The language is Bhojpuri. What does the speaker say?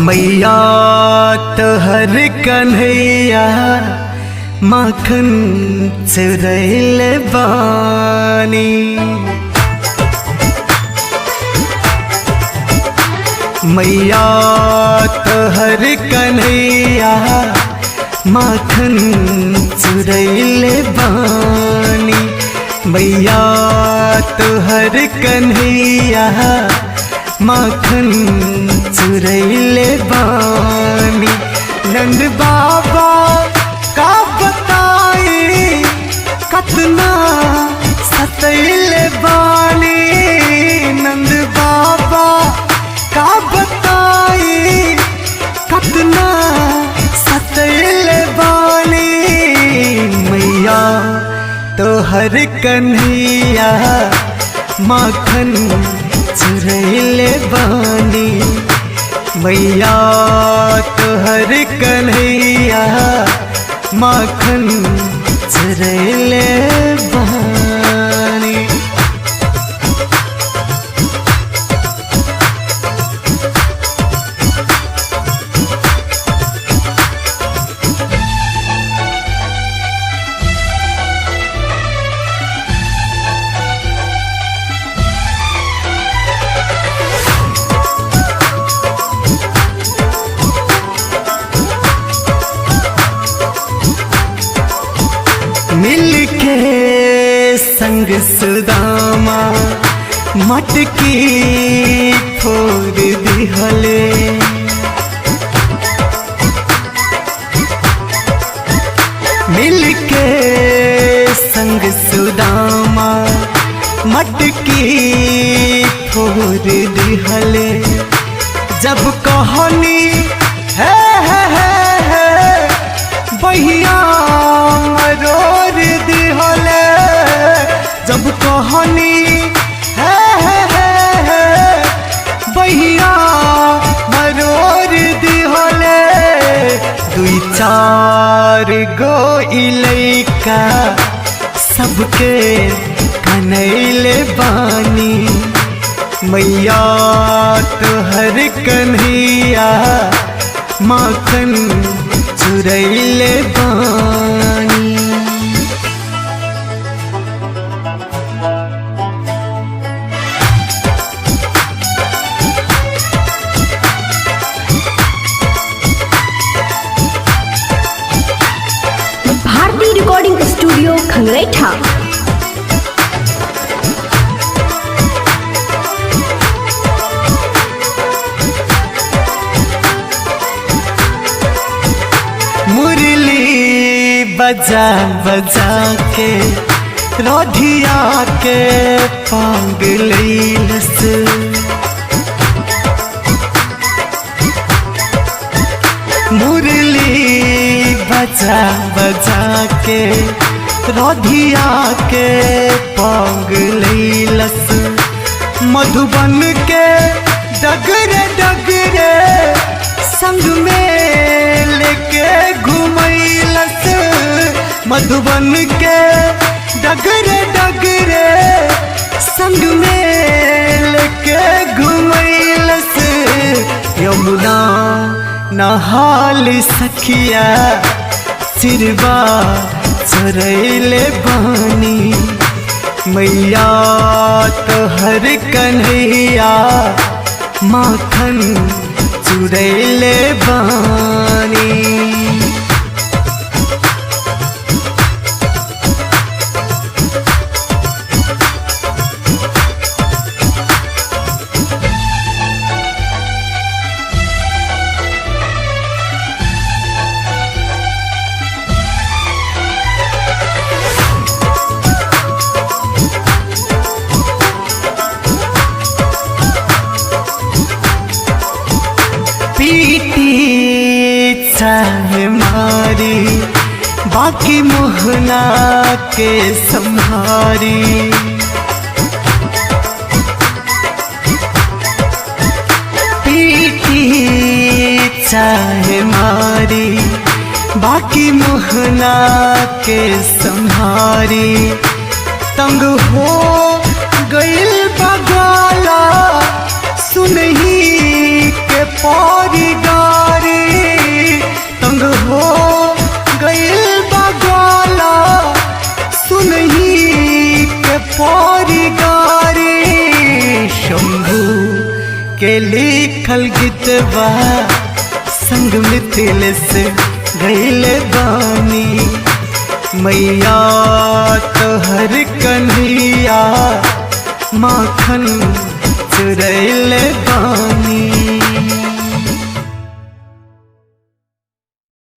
मैया तोहर कन्हैया माखन चुरैल बानी। मैया तोहर कन्हैया माखन चुरैल बानी। मैया तोहर कन्हैया माखन चुरैले बानी। नंद बाबा का बताई कतना सतैले बानी। नंद बाबा का बताई कतना सतैले बानी। मैया तोहर कन्हैया माखन चुरैले बानी। मैया तोहर कन्हैया माखन चुरैले बानी। मिलके संग सुदामा मटकी फोड़ दिहले। मिलके संग सुदामा मटकी फोड़ दिहले। जब कहानी है बहिया मरोर दिहले। जब कहानी है बहिया मरोर दिहले। दुई चार गो इलैका सबके कनैले बानी। मैया तोहर कन्हैया माखन चुरैले बानी। भारती रिकॉर्डिंग स्टूडियो खंगरेठा। मुरली बजा बजा के रोधिया के पांग लैलस। मुरली बजा बजा के रोधिया के पांग लैलस। मधुबन के डगरे डगरे संग में लेके घुमैलस। मधुबन के डगरे डगरे संग में लेके घुमैलस। यमुना नहाल सखिया चिरबा चुरैले बानी। मैया तोहर कन्हैया माखन चुरैले बानी। पीटी चाहे मारी बाकी मोहना के संहारी। पीटी चाहे मारी बाकी मोहना के संहारी। तंग हो गइल बगाला सुनही के पौरी गारी। तंग हो गइल बगाला सुनही के पौरी गारी। शंभू के लिखल गीतवा संग मिथिल से गइल बानी। मैया तोहर कन्हैया माखन चुरैल